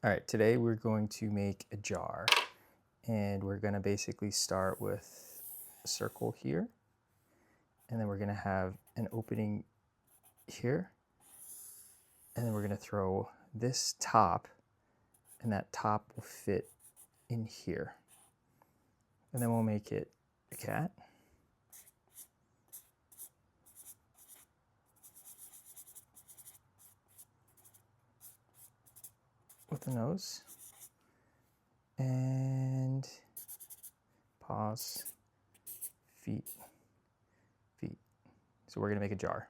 All right, today we're going to make a jar, and we're going to basically start with a circle here, and then we're going to have an opening here, and then we're going to throw this top, and that top will fit in here, and then we'll make it a cat. With the nose, and paws, feet. So we're gonna make a jar.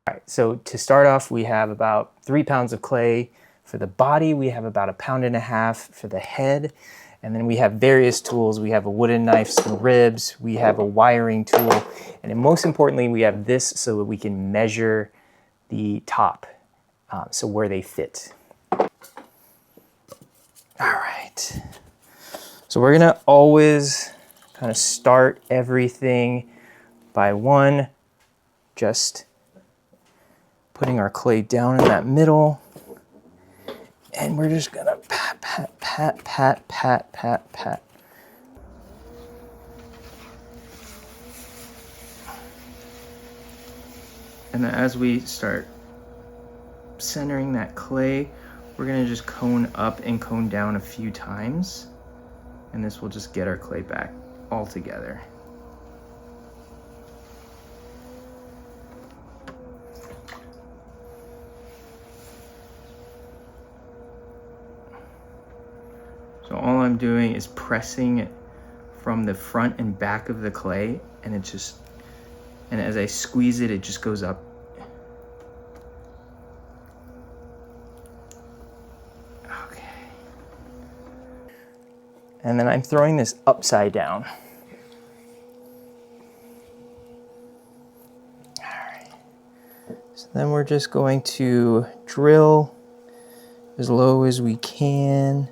All right, so to start off, we have about 3 pounds of clay. For the body, we have about 1.5 pounds for the head. And then we have various tools. We have a wooden knife, some ribs, we have a wiring tool, and then most importantly, we have this so that we can measure the top, so where they fit. All right, so we're gonna always kind of start everything by just putting our clay down in that middle, and we're just gonna pat, pat, pat, pat, pat, pat, pat. And then as we start centering that clay, we're gonna just cone up and cone down a few times, and this will just get our clay back all together. So all I'm doing is pressing it from the front and back of the clay, and and as I squeeze it, it just goes up. Okay. And then I'm throwing this upside down. All right. So then we're just going to drill as low as we can.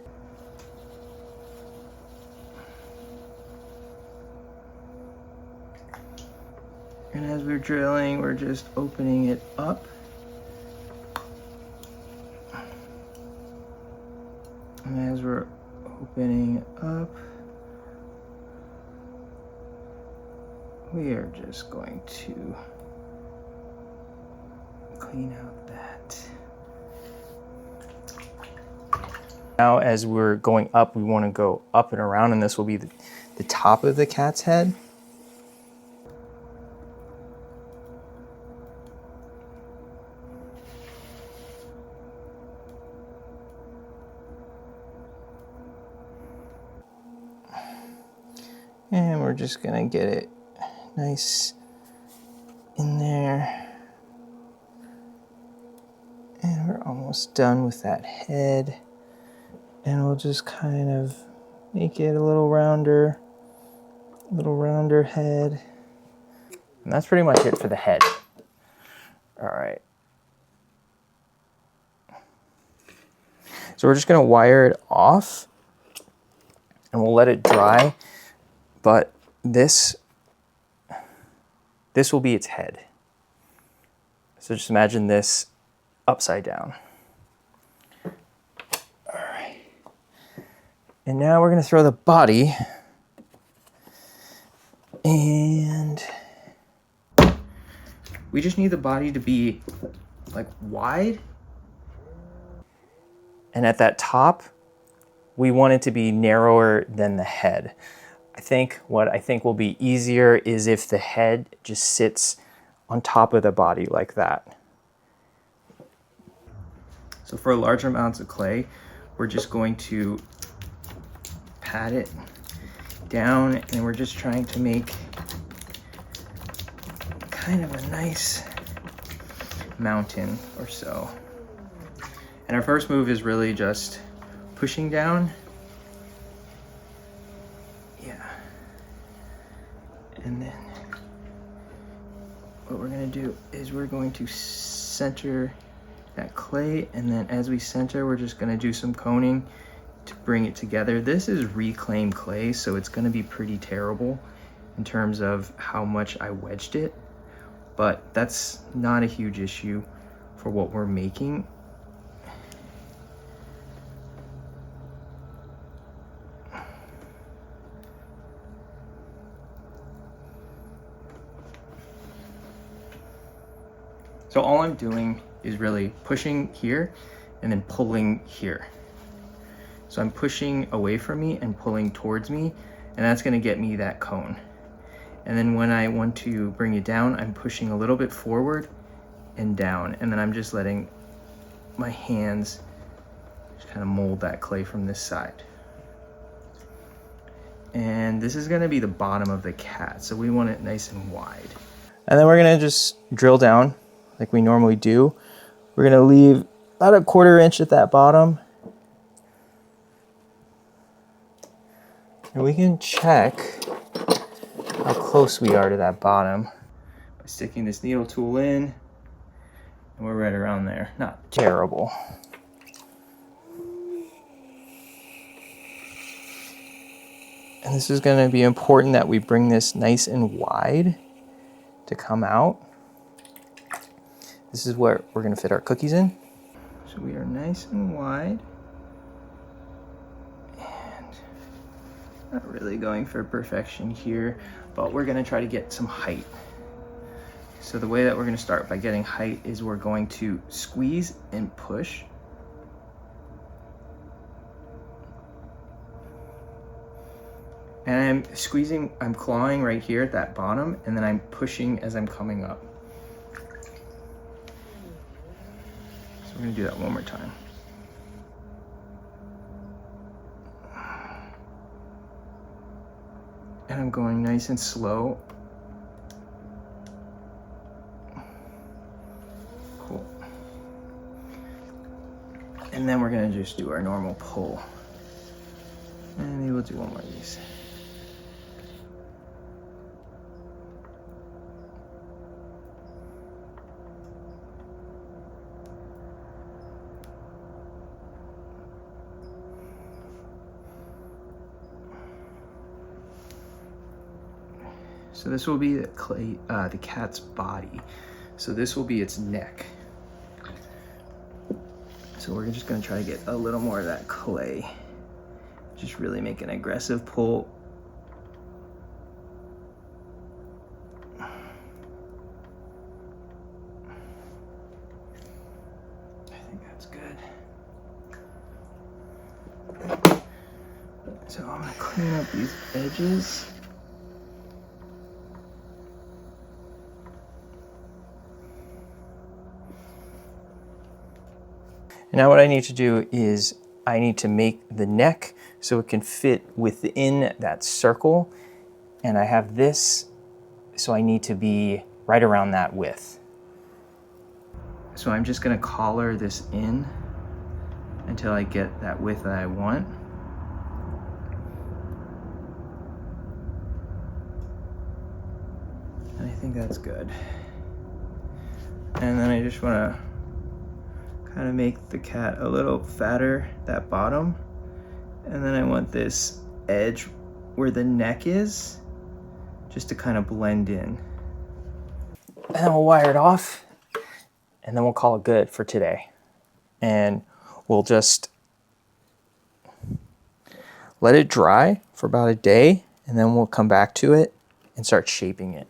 And as we're drilling, we're just opening it up. And as we're opening it up, we are just going to clean out that. Now, as we're going up, we want to go up and around, and this will be the top of the cat's head. And we're just gonna get it nice in there. And we're almost done with that head. And we'll just kind of make it a little rounder head. And that's pretty much it for the head. All right. So we're just gonna wire it off, and we'll let it dry. But this will be its head. So just imagine this upside down. All right. And now we're gonna throw the body, and we just need the body to be like wide. And at that top, we want it to be narrower than the head. What I think will be easier is if the head just sits on top of the body like that. So for larger amounts of clay, we're just going to pat it down, and we're just trying to make kind of a nice mountain or so. And our first move is really just pushing down. Yeah. And then what we're gonna do is we're going to center that clay, and then as we center, we're just gonna do some coning to bring it together. This is reclaimed clay, so it's gonna be pretty terrible in terms of how much I wedged it, but that's not a huge issue for what we're making. So all I'm doing is really pushing here and then pulling here. So I'm pushing away from me and pulling towards me, and that's gonna get me that cone. And then when I want to bring it down, I'm pushing a little bit forward and down, and then I'm just letting my hands just kind of mold that clay from this side. And this is gonna be the bottom of the cat, so we want it nice and wide. And then we're gonna just drill down like we normally do. We're gonna leave about a 1/4 inch at that bottom. And we can check how close we are to that bottom by sticking this needle tool in, and we're right around there. Not terrible. And this is gonna be important that we bring this nice and wide to come out. This is where we're gonna fit our cookies in. So we are nice and wide. And not really going for perfection here, but we're gonna try to get some height. So the way that we're gonna start by getting height is we're going to squeeze and push. And I'm squeezing, I'm clawing right here at that bottom, and then I'm pushing as I'm coming up. So we're gonna do that one more time. And I'm going nice and slow. Cool. And then we're gonna just do our normal pull. And maybe we'll do one more of these. So this will be the cat's body. So this will be its neck. So we're just gonna try to get a little more of that clay. Just really make an aggressive pull. I think that's good. So I'm gonna clean up these edges. Now what I need to do is I need to make the neck so it can fit within that circle. And I have this, so I need to be right around that width. So I'm just gonna collar this in until I get that width that I want. And I think that's good. And then I just wanna kind of make the cat a little fatter, that bottom. And then I want this edge where the neck is, just to kind of blend in. And then we'll wire it off, and then we'll call it good for today. And we'll just let it dry for about a day, and then we'll come back to it and start shaping it.